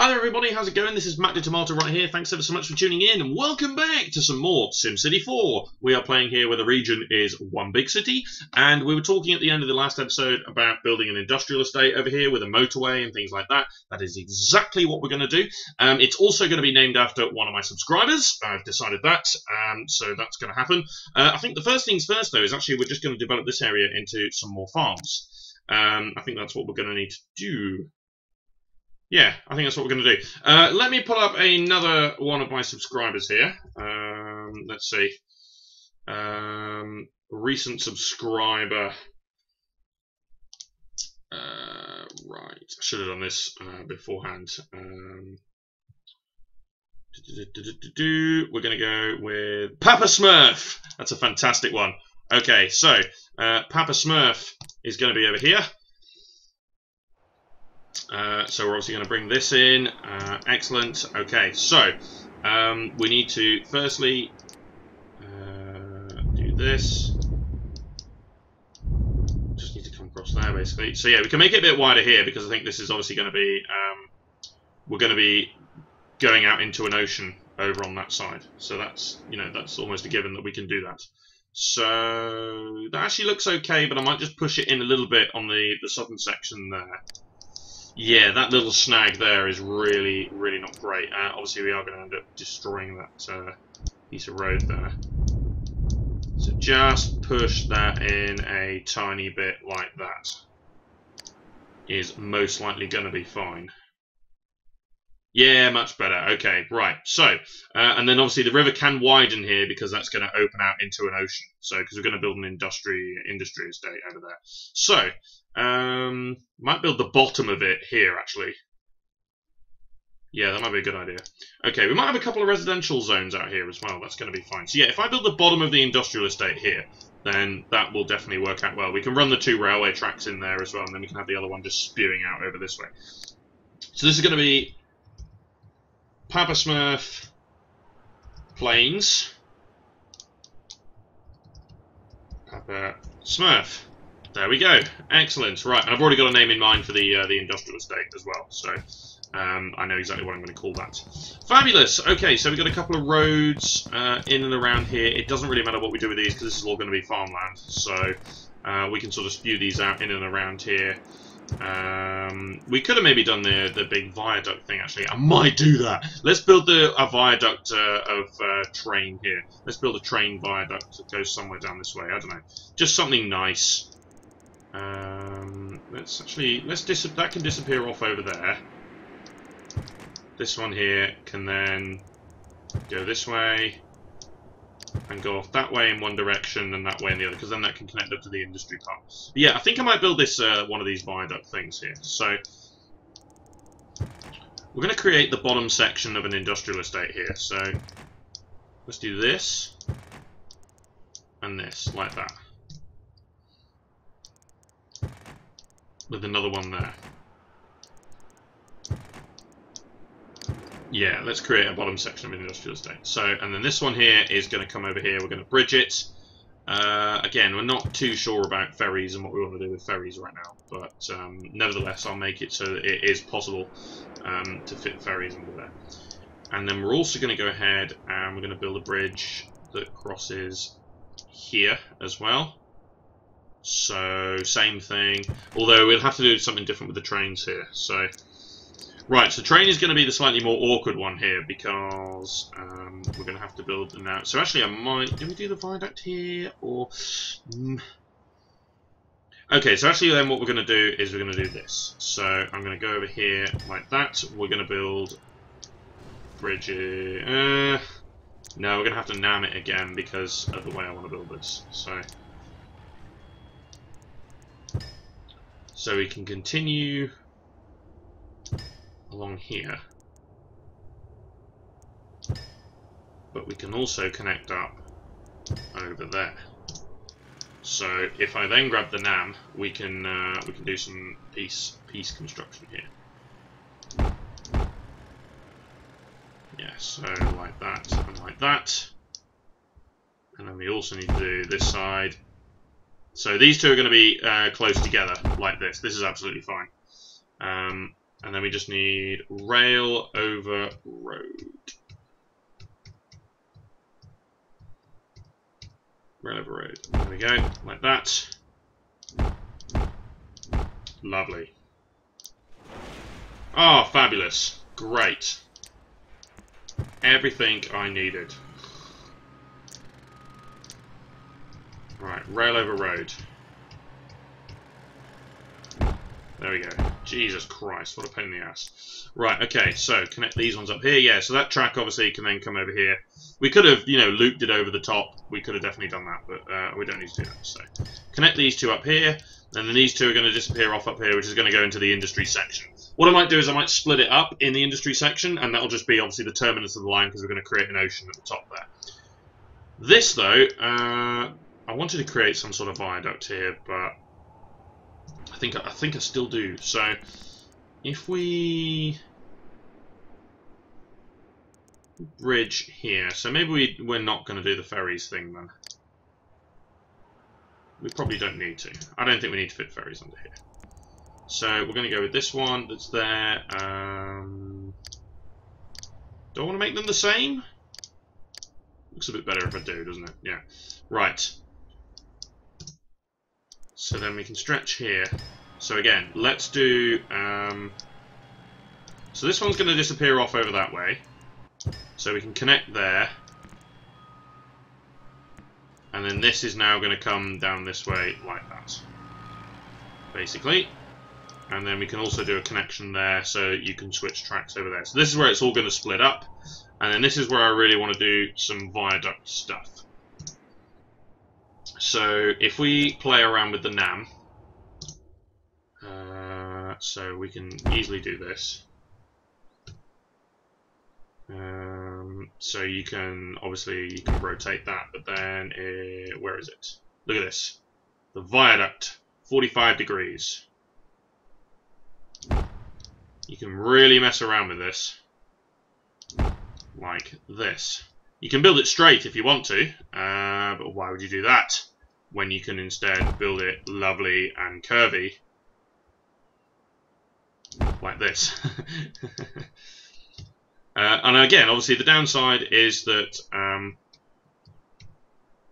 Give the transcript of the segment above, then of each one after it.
Hi there everybody, how's it going? This is Matt the Tomato right here. Thanks ever so much for tuning in and welcome back to some more SimCity 4. We are playing here where the region is one big city, and we were talking at the end of the last episode about building an industrial estate over here with a motorway and things like that. That is exactly what we're going to do. It's also going to be named after one of my subscribers. I've decided that, so that's going to happen. I think the first things first though is actually we're just going to develop this area into some more farms. I think that's what we're going to need to do. Yeah, I think that's what we're going to do. Let me pull up another one of my subscribers here. Let's see. Recent subscriber. Right, I should have done this beforehand. We're going to go with Papa Smurf. That's a fantastic one. Okay, so Papa Smurf is going to be over here. So we're obviously going to bring this in. Excellent. Okay, so we need to firstly do this. Just need to come across there basically. So yeah, we can make it a bit wider here because I think this is obviously going to be we're going to be going out into an ocean over on that side. So that's, you know, that's almost a given that we can do that. So that actually looks okay, but I might just push it in a little bit on the southern section there. Yeah, that little snag there is really, really not great. Obviously, we are going to end up destroying that piece of road there. So just push that in a tiny bit like that is most likely going to be fine. Yeah, much better. Okay, right. So, and then obviously the river can widen here because that's going to open out into an ocean. So, because we're going to build an industry estate over there. So, might build the bottom of it here, actually. Yeah, that might be a good idea. Okay, we might have a couple of residential zones out here as well. That's going to be fine. So, yeah, if I build the bottom of the industrial estate here, then that will definitely work out well. We can run the 2 railway tracks in there as well, and then we can have the other one just spewing out over this way. So, this is going to be Papa Smurf Plains. Papa Smurf. There we go. Excellent. Right, and I've already got a name in mind for the industrial estate as well, so I know exactly what I'm going to call that. Fabulous. Okay, so we've got a couple of roads in and around here. It doesn't really matter what we do with these because this is all going to be farmland, so we can sort of spew these out in and around here. We could have maybe done the big viaduct thing, actually. I might do that. Let's build a viaduct of train here. Let's build a train viaduct that goes somewhere down this way. I don't know. Just something nice. That can disappear off over there. This one here can then go this way and go off that way in one direction and that way in the other, because then that can connect up to the industry part. But yeah, I think I might build this one of these viaduct things here. So we're going to create the bottom section of an industrial estate here. So let's do this and this, like that, with another one there. Yeah, let's create a bottom section of an industrial estate. So, and then this one here is going to come over here. We're going to bridge it. Again, we're not too sure about ferries and what we want to do with ferries right now, but nevertheless, I'll make it so that it is possible to fit ferries under there. And then we're also going to go ahead and we're going to build a bridge that crosses here as well. So, same thing, although we'll have to do something different with the trains here. So, right, so train is going to be the slightly more awkward one here because we're going to have to build them out. So actually, do we do the viaduct here or? Okay, so actually, then what we're going to do is we're going to do this. So I'm going to go over here like that. We're going to build bridges. No, we're going to have to nam it again because of the way I want to build this. So we can continue along here, but we can also connect up over there. So if I then grab the nam, we can do some piece construction here. Yeah, so like that and like that, and then we also need to do this side. So these two are going to be close together like this. This is absolutely fine. And then we just need rail over road. Rail over road. There we go, like that. Lovely. Oh, fabulous. Great. Everything I needed. Right, rail over road. There we go. Jesus Christ, what a pain in the ass. Right, okay, so connect these ones up here. Yeah, so that track obviously can then come over here. We could have, you know, looped it over the top. We could have definitely done that, but we don't need to do that. So connect these two up here, and then these two are going to disappear off up here, which is going to go into the industry section. What I might do is I might split it up in the industry section, and that'll just be obviously the terminus of the line because we're going to create an ocean at the top there. This, though, I wanted to create some sort of viaduct here, but I think I still do. So if we bridge here, so maybe we're not going to do the ferries thing then. We probably don't need to. I don't think we need to fit ferries under here. So we're going to go with this one that's there. Do I want to make them the same? Looks a bit better if I do, doesn't it? Yeah. Right. So then we can stretch here. So again, let's do... so this one's going to disappear off over that way. So we can connect there. And then this is now going to come down this way like that. Basically. And then we can also do a connection there so you can switch tracks over there. So this is where it's all going to split up. And then this is where I really want to do some viaduct stuff. So if we play around with the NAM, so we can easily do this. So you can, obviously, you can rotate that, but then, where is it? Look at this. The viaduct, 45 degrees. You can really mess around with this. Like this. You can build it straight if you want to, but why would you do that when you can instead build it lovely and curvy like this? And again, obviously the downside is that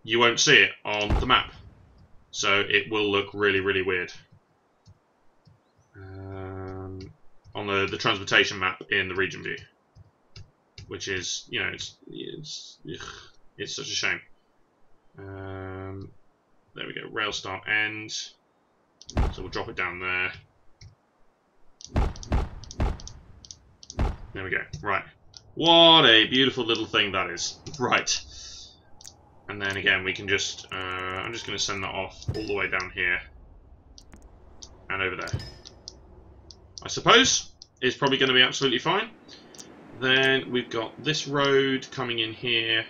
you won't see it on the map, so it will look really, really weird on the transportation map in the region view, which is, you know, it's such a shame. There we go, rail start end. So we'll drop it down there. There we go. Right. What a beautiful little thing that is. Right. And then again, we can just, I'm just going to send that off all the way down here and over there. I suppose it's probably going to be absolutely fine. Then we've got this road coming in here.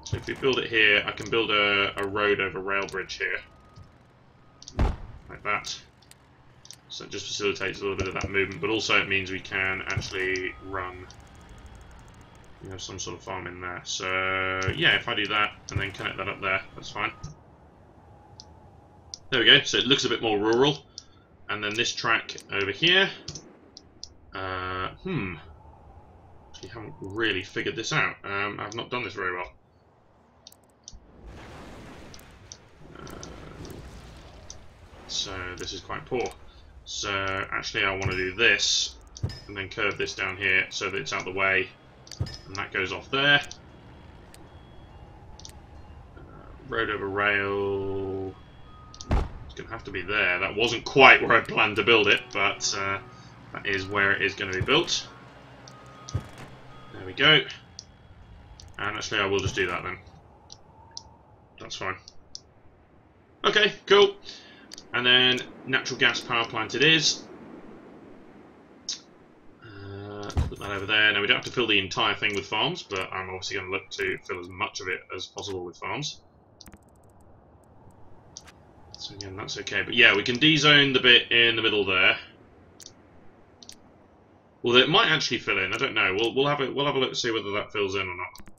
So if we build it here, I can build a road over rail bridge here. Like that. So it just facilitates a little bit of that movement, but also it means we can actually run, you know, some sort of farm in there. So yeah, if I do that and then connect that up there, that's fine. There we go. So it looks a bit more rural. And then this track over here. Actually haven't really figured this out. I've not done this very well. So this is quite poor. So actually I want to do this and then curve this down here so that it's out of the way, and that goes off there. Road over rail, it's going to have to be there. That wasn't quite where I planned to build it, but that is where it is going to be built. There we go. And actually I will just do that then. That's fine. Okay, cool. And then natural gas power plant it is. Put that over there. Now we don't have to fill the entire thing with farms, but I'm obviously going to look to fill as much of it as possible with farms. So again, that's okay. But yeah, we can D-zone the bit in the middle there. Well, it might actually fill in. I don't know. We'll have a look to see whether that fills in or not.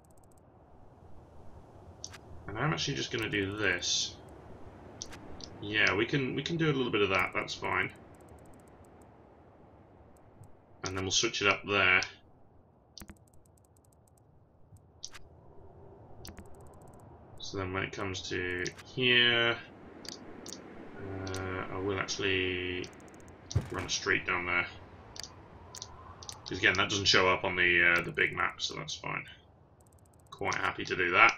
And I'm actually just going to do this. Yeah, we can do a little bit of that. That's fine. And then we'll switch it up there. So then when it comes to here, I will actually run a street down there. Because again, that doesn't show up on the big map, so that's fine. Quite happy to do that.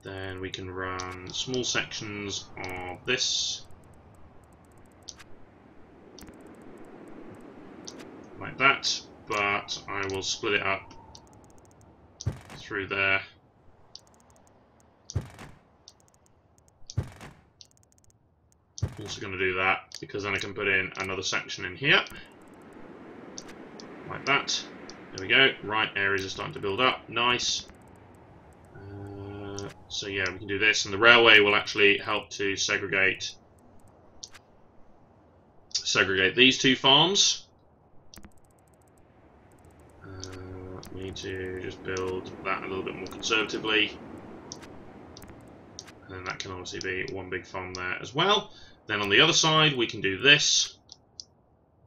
Then we can run small sections of this. Like that, but I will split it up through there. Also going to do that because then I can put in another section in here. Like that. There we go. Right, areas are starting to build up. Nice. So yeah, we can do this, and the railway will actually help to segregate these two farms. We need to just build that a little bit more conservatively, and then that can obviously be one big farm there as well. Then on the other side, we can do this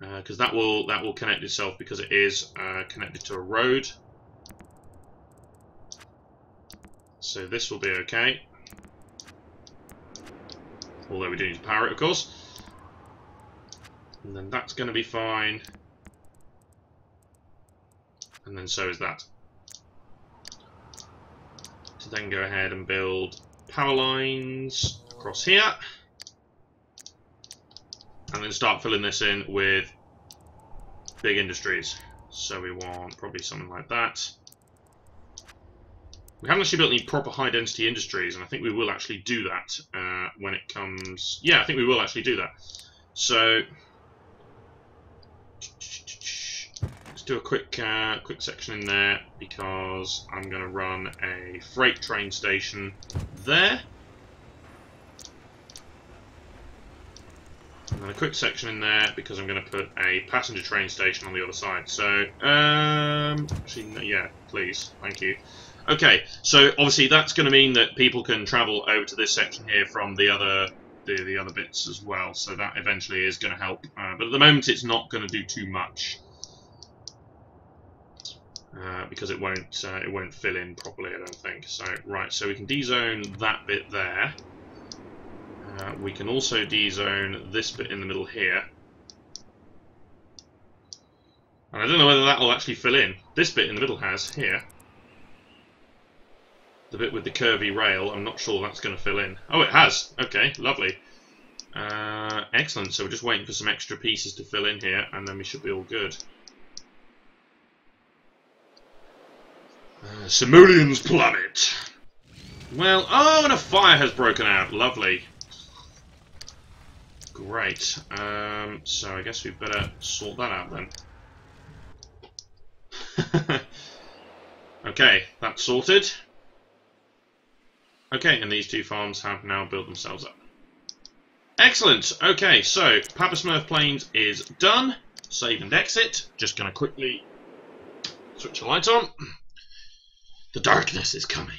because that will connect itself because it is connected to a road. So this will be okay. Although we do need to power it, of course. And then that's going to be fine. And then so is that. To then go ahead and build power lines across here. And then start filling this in with big industries. So we want probably something like that. We haven't actually built any proper high-density industries, and I think we will actually do that when it comes... Yeah, I think we will actually do that. So, let's do a quick section in there, because I'm going to run a freight train station there. And then a quick section in there, because I'm going to put a passenger train station on the other side. So, actually, yeah, please, thank you. Okay, so obviously that's going to mean that people can travel over to this section here from the other bits as well. So that eventually is going to help, but at the moment it's not going to do too much because it won't fill in properly, I don't think. So right, so we can dezone that bit there. We can also dezone this bit in the middle here. And I don't know whether that will actually fill in. This bit in the middle has here. The bit with the curvy rail, I'm not sure that's going to fill in. Oh, it has. Okay, lovely. Excellent. So we're just waiting for some extra pieces to fill in here, and then we should be all good. Simulian's planet. Well, oh, and a fire has broken out. Lovely. Great. So I guess we better sort that out then. Okay, that's sorted. Okay, and these two farms have now built themselves up. Excellent. Okay, so Papa Smurf Plains is done. Save and exit. Just going to quickly switch the lights on. The darkness is coming.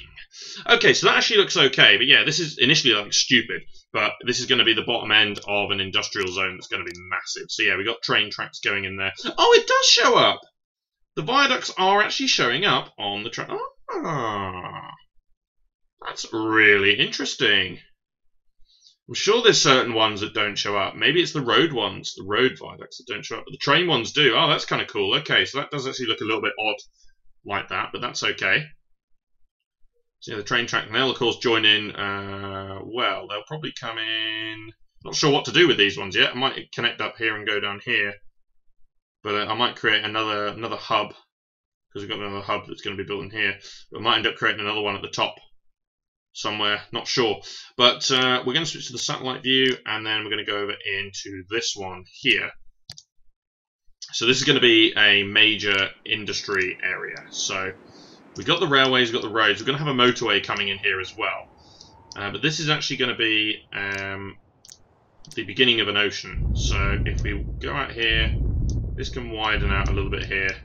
Okay, so that actually looks okay, but yeah, this is initially like stupid, but this is going to be the bottom end of an industrial zone that's going to be massive. So yeah, we got train tracks going in there. Oh, it does show up. The viaducts are actually showing up on the track. Ah. That's really interesting. I'm sure there's certain ones that don't show up. Maybe it's the road ones, the road viaducts that don't show up, but the train ones do. Oh, that's kind of cool. Okay, so that does actually look a little bit odd like that, but that's okay. So yeah, the train track, and they'll of course join in, well, they'll probably come in... Not sure what to do with these ones yet. I might connect up here and go down here. But I might create another hub, because we've got another hub that's going to be built in here. But I might end up creating another one at the top somewhere, not sure. But we're going to switch to the satellite view, and then we're going to go over into this one here. So this is going to be a major industry area. So we've got the railways, we've got the roads. We're going to have a motorway coming in here as well. But this is actually going to be the beginning of an ocean. So if we go out here, this can widen out a little bit here.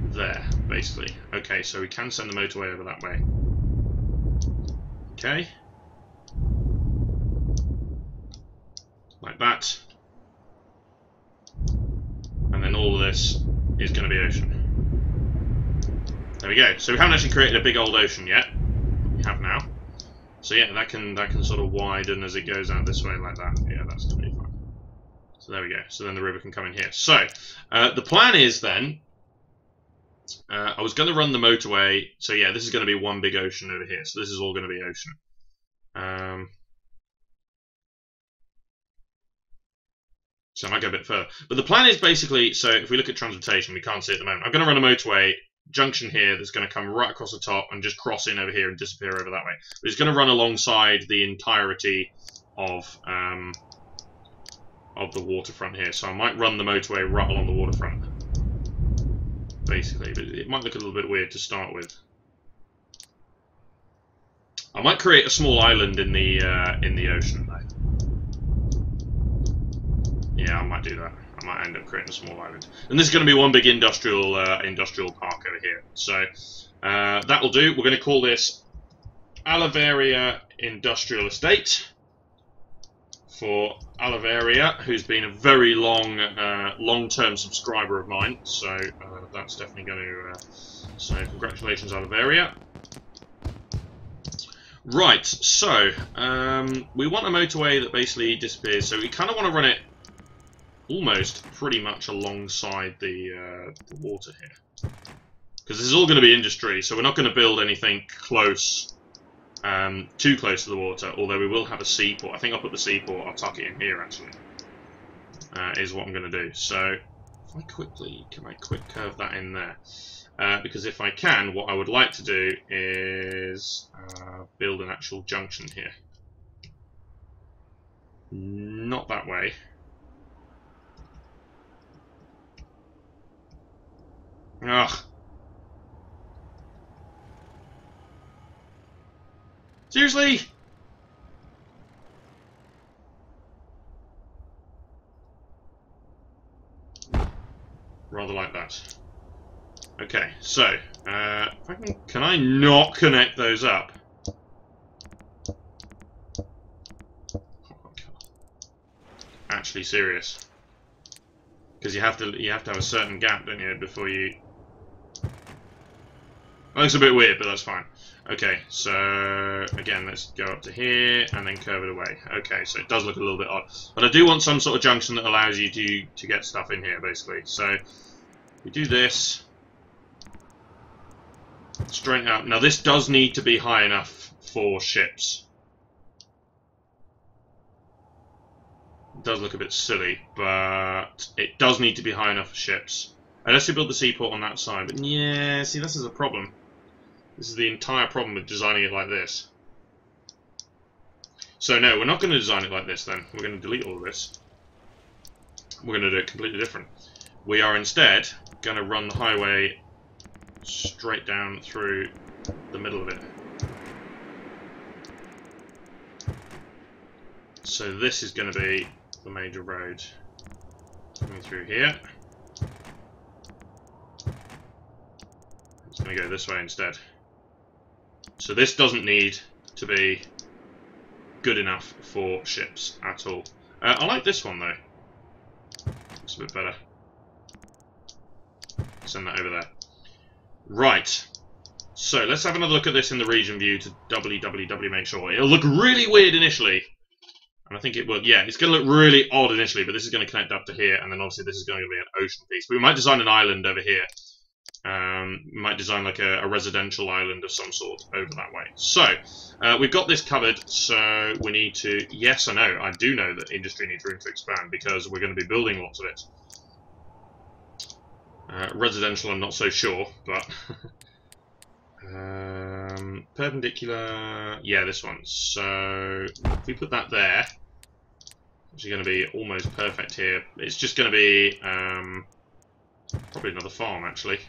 There, basically. Okay, so we can send the motorway over that way. Okay. Like that. And then all of this is going to be ocean. There we go. So we haven't actually created a big old ocean yet. We have now. So yeah, that can sort of widen as it goes out this way like that. Yeah, that's going to be fine. So there we go. So then the river can come in here. So the plan is then, I was going to run the motorway. So yeah, this is going to be one big ocean over here. So this is all going to be ocean. So I might go a bit further. But the plan is basically, so if we look at transportation, we can't see it at the moment. I'm going to run a motorway junction here that's going to come right across the top and just cross in over here and disappear over that way. But it's going to run alongside the entirety of the waterfront here. So I might run the motorway right along the waterfront, basically. But it might look a little bit weird to start with. I might create a small island in the ocean, though. Yeah, I might do that. I might end up creating a small island. And this is going to be one big industrial park over here. So that will do. We're going to call this Oliveria Industrial Estate for Oliveria, who's been a very long-term subscriber of mine. So that's definitely going to. So congratulations, Oliveria. Right. So we want a motorway that basically disappears. So we kind of want to run it almost pretty much alongside the water here, because this is all going to be industry, so we're not going to build anything close, too close to the water, although we will have a seaport. I think I'll put the seaport, I'll tuck it in here actually, is what I'm going to do. So if I can I quick curve that in there, because if I can, what I would like to do is build an actual junction here. Not that way. Ugh. Seriously? Rather like that. Okay, so if I can I not connect those up? Oh my God. Actually serious. Because you have to have a certain gap, don't you, before you. That looks a bit weird, but that's fine. Okay, so again, let's go up to here and then curve it away. Okay, so it does look a little bit odd, but I do want some sort of junction that allows you to get stuff in here, basically. So we do this straight out. Now this does need to be high enough for ships. It does look a bit silly, but it does need to be high enough for ships. Unless you build the seaport on that side. But yeah, see, this is a problem. This is the entire problem with designing it like this. So no, we're not going to design it like this then. We're going to delete all of this. We're going to do it completely different. We are instead going to run the highway straight down through the middle of it. So this is going to be the major road coming through here. It's going to go this way instead. So this doesn't need to be good enough for ships at all. I like this one though. Looks a bit better. Send that over there. Right. So let's have another look at this in the region view to www make sure. It'll look really weird initially. And I think it will. Yeah, it's going to look really odd initially, but this is going to connect up to here, and then obviously this is going to be an ocean piece. But we might design an island over here. We might design like a residential island of some sort over that way. So, we've got this covered, so we need to... Yes, I know. I do know that industry needs room to expand because we're going to be building lots of it. Residential, I'm not so sure, but... perpendicular... Yeah, this one. So, if we put that there, which is going to be almost perfect here. It's just going to be probably another farm, actually.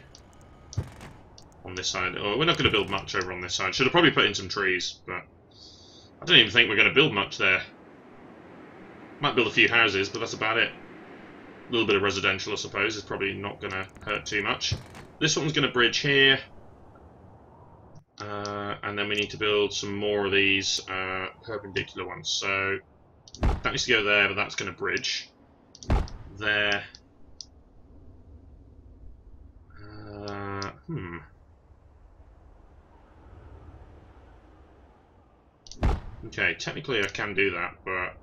On this side. Oh, we're not going to build much over on this side. Should have probably put in some trees, but I don't even think we're going to build much there. Might build a few houses, but that's about it. A little bit of residential, I suppose, is probably not going to hurt too much. This one's going to bridge here. And then we need to build some more of these perpendicular ones. So that needs to go there, but that's going to bridge. There. Okay, technically I can do that, but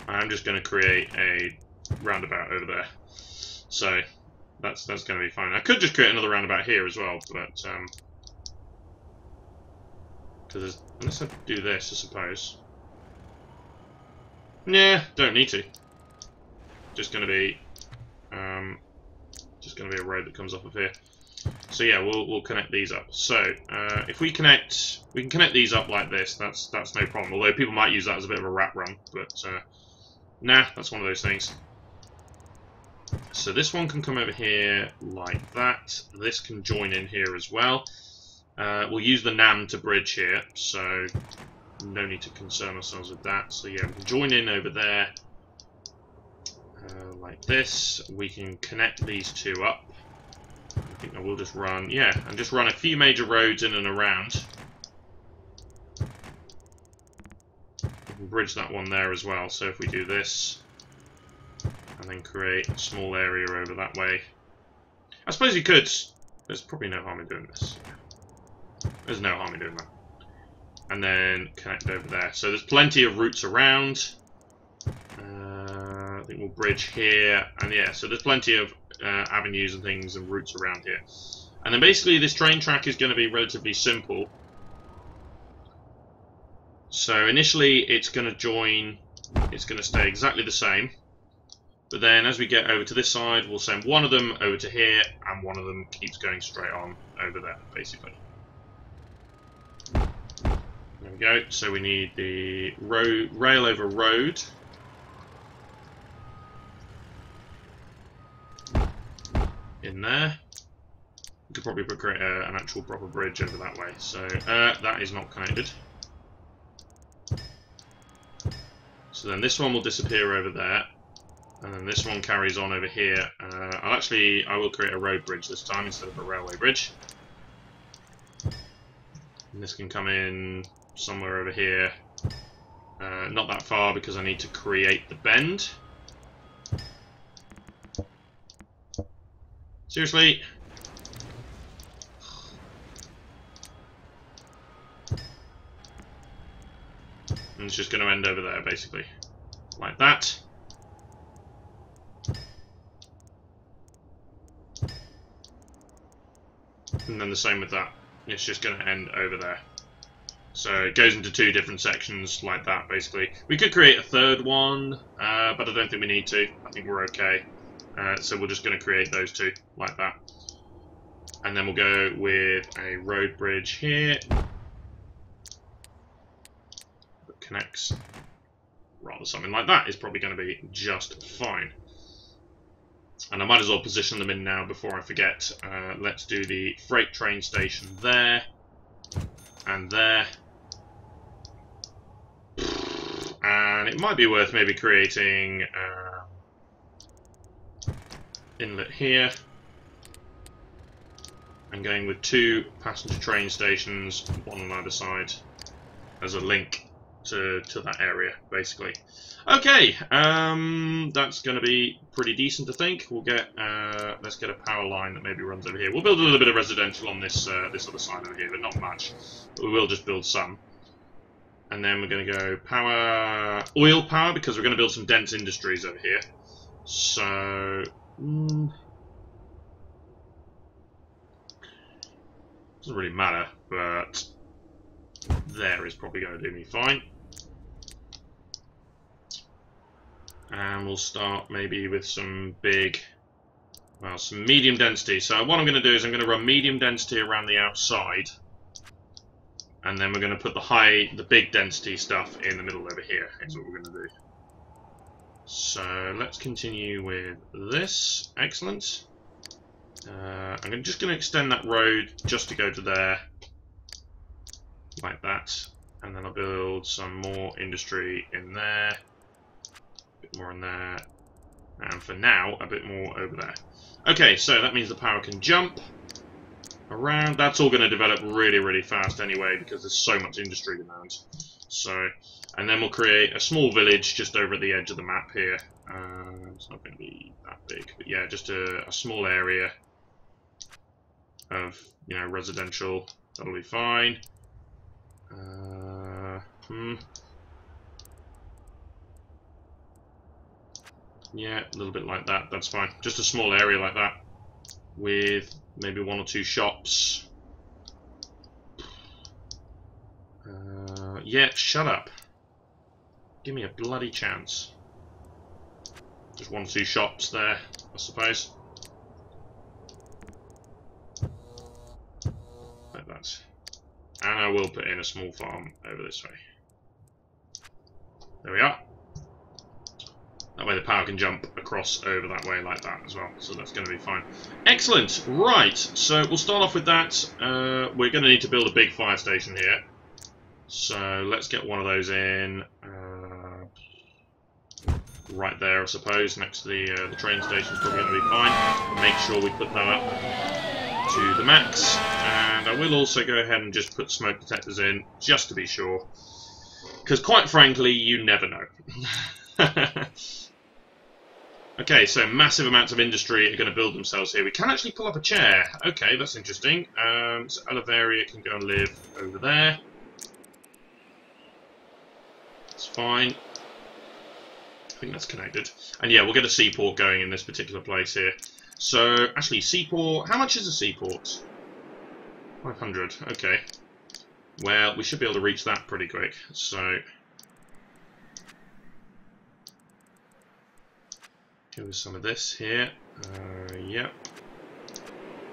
I'm just going to create a roundabout over there. So that's going to be fine. I could just create another roundabout here as well, but because unless I do this, I suppose. Yeah, don't need to. Just going to be a road that comes off of here. So yeah, we'll connect these up. So if we can connect these up like this. That's no problem. Although people might use that as a bit of a rat run, but nah, that's one of those things. So this one can come over here like that. This can join in here as well. We'll use the NAM to bridge here, so no need to concern ourselves with that. So yeah, we can join in over there like this. We can connect these two up. I think I will just run, yeah, and just run a few major roads in and around. We can bridge that one there as well. So if we do this, and then create a small area over that way. I suppose you could. There's probably no harm in doing this. There's no harm in doing that. And then connect over there. So there's plenty of routes around. I think we'll bridge here. And yeah, so there's plenty of avenues and things and routes around here. And then basically this train track is going to be relatively simple. So initially it's going to join, it's going to stay exactly the same. But then as we get over to this side, we'll send one of them over to here, and one of them keeps going straight on over there, basically. There we go. So we need the rail over road. In there. We could probably create an actual proper bridge over that way. So that is not connected. So then this one will disappear over there. And then this one carries on over here. I will create a road bridge this time instead of a railway bridge. And this can come in somewhere over here. Not that far because I need to create the bend. Seriously? And it's just going to end over there, basically. Like that. And then the same with that. It's just going to end over there. So it goes into two different sections like that, basically. We could create a third one, but I don't think we need to. I think we're okay. So we're just going to create those two like that. And then we'll go with a road bridge here that connects. Rather something like that is probably going to be just fine. And I might as well position them in now before I forget. Let's do the freight train station there and there. And it might be worth maybe creating inlet here and going with two passenger train stations, one on either side, as a link to that area, basically. Okay, that's going to be pretty decent, I think. We'll get let's get a power line that maybe runs over here. We'll build a little bit of residential on this this other side over here, but not much. But we will just build some. And then we're going to go power, oil power, because we're going to build some dense industries over here. So doesn't really matter, but there is probably going to do me fine. And we'll start maybe with some big, well, some medium density. So what I'm going to do is I'm going to run medium density around the outside, and then we're going to put the big density stuff in the middle over here. Is what we're going to do. So let's continue with this. Excellent. I'm just going to extend that road just to go to there, like that, and then I'll build some more industry in there. More in there, and for now a bit more over there. Okay, so that means the power can jump, around. That's all going to develop really, really fast anyway because there's so much industry demand. So, and then we'll create a small village just over at the edge of the map here. It's not going to be that big, but yeah, just a small area of, you know, residential. That'll be fine. Yeah, a little bit like that. That's fine. Just a small area like that with maybe 1 or 2 shops. Yeah, shut up. Give me a bloody chance. Just 1 or 2 shops there, I suppose. Like that. And I will put in a small farm over this way. There we are. That way the power can jump across over that way like that as well. So that's going to be fine. Excellent. Right. So we'll start off with that. We're going to need to build a big fire station here. So let's get one of those in. Right there, I suppose, next to the train station is probably going to be fine. Make sure we put that up to the max. And I will also go ahead and just put smoke detectors in, just to be sure. Because quite frankly, you never know. Okay, so massive amounts of industry are going to build themselves here. We can actually pull up a chair. Okay, that's interesting. So Oliveria can go and live over there. That's fine. I think that's connected. And yeah, we'll get a seaport going in this particular place here. So, actually, seaport... How much is a seaport? 500. Okay. Well, we should be able to reach that pretty quick. So... Go with some of this here. Yep.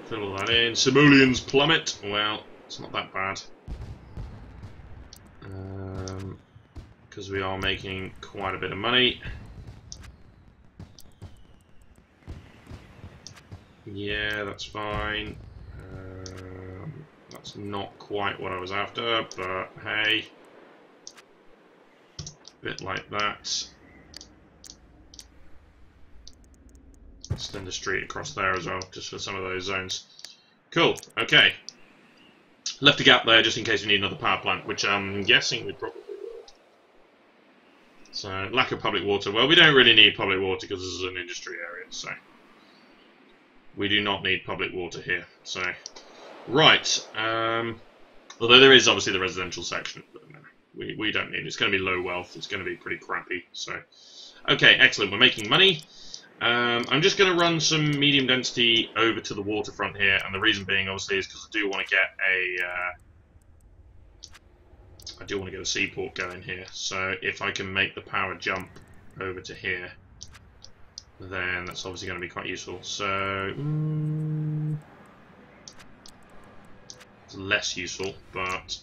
Fill all that in. Simoleons plummet. Well, it's not that bad. Because we are making quite a bit of money. Yeah, that's fine. That's not quite what I was after, but hey. A bit like that. Extend the street across there as well, just for some of those zones. Cool, okay. Left a gap there just in case we need another power plant, which I'm guessing we probably will. So, lack of public water. Well, we don't really need public water because this is an industry area, so... We do not need public water here, so... Right, although there is obviously the residential section, but no, we don't need it. It's going to be low wealth, it's going to be pretty crappy, so... Okay, excellent, we're making money. I'm just going to run some medium density over to the waterfront here, and the reason being, obviously, is because I do want to get a seaport going here. So if I can make the power jump over to here, then that's obviously going to be quite useful. So it's less useful, but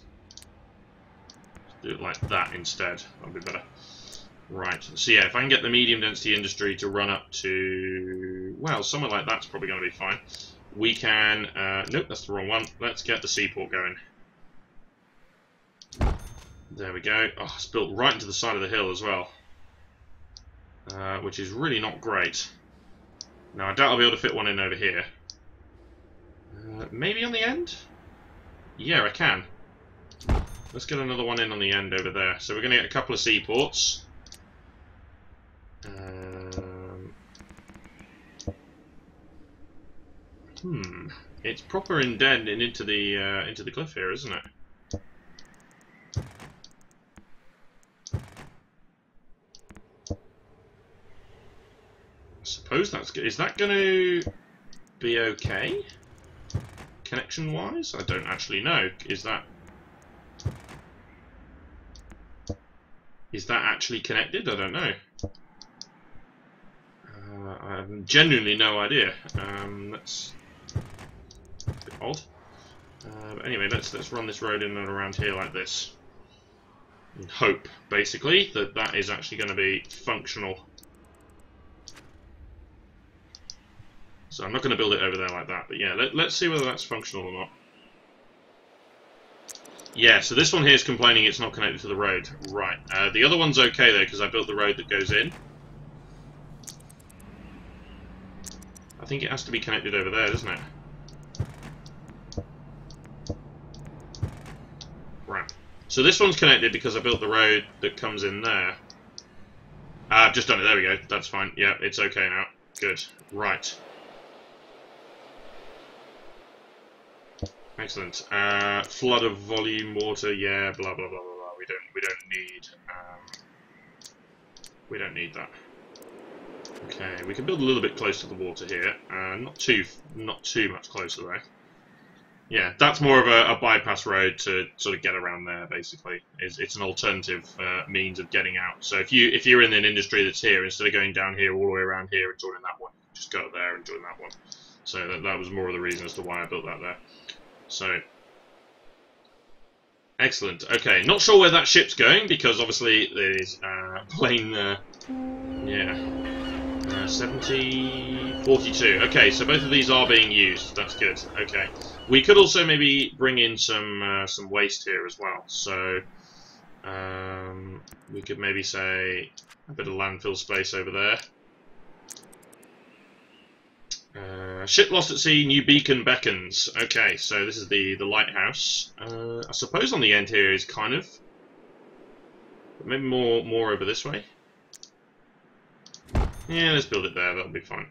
do it like that instead. That'll be better. Right, so yeah, if I can get the medium density industry to run up to, well, somewhere like that's probably going to be fine. We can, nope, that's the wrong one. Let's get the seaport going. There we go. Oh, it's built right into the side of the hill as well. Which is really not great. Now, I doubt I'll be able to fit one in over here. Maybe on the end? Yeah, I can. Let's get another one in on the end over there. So we're going to get a couple of seaports. It's proper indented into the cliff here, isn't it? I suppose that's good. Is that going to be okay? Connection-wise? I don't actually know. Is that actually connected? I don't know. I have genuinely no idea. That's a bit odd. But anyway, let's run this road in and around here like this, and hope, basically, that that is actually going to be functional. So I'm not going to build it over there like that, but yeah, let's see whether that's functional or not. Yeah, so this one here is complaining it's not connected to the road. Right. The other one's okay, though, because I built the road that goes in. I think it has to be connected over there, doesn't it? So this one's connected because I built the road that comes in there. I've just done it. There we go. That's fine. Yeah, it's okay now. Good. Right. Excellent. Flood of volume water. Yeah. Blah blah blah blah blah. We don't need that. Okay. We can build a little bit close to the water here. Not too much closer though. Yeah, that's more of a bypass road to sort of get around there. Basically, it's an alternative means of getting out. So if you're in an industry that's here, instead of going down here all the way around here and joining that one, just go there and join that one. So that was more of the reason as to why I built that there. So excellent. Okay, not sure where that ship's going because obviously there's plane. Yeah. 70, 42. Okay, so both of these are being used. That's good. Okay, we could also maybe bring in some waste here as well. So we could maybe say a bit of landfill space over there. Ship lost at sea. New beacon beckons. Okay, so this is the lighthouse. I suppose on the end here is kind of, but maybe more over this way. Yeah, let's build it there, that'll be fine.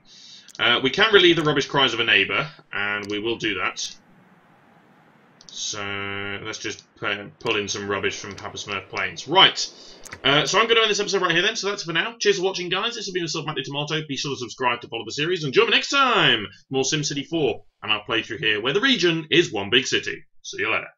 We can relieve the rubbish cries of a neighbour, and we will do that. So, let's just pull in some rubbish from Papa Smurf Plains. Right, so I'm going to end this episode right here then, so that's it for now. Cheers for watching, guys. This has been yourself, Matthew Tomato. Be sure to subscribe to follow the series, and join me next time! More SimCity 4, and our playthrough here, where the region is one big city. See you later.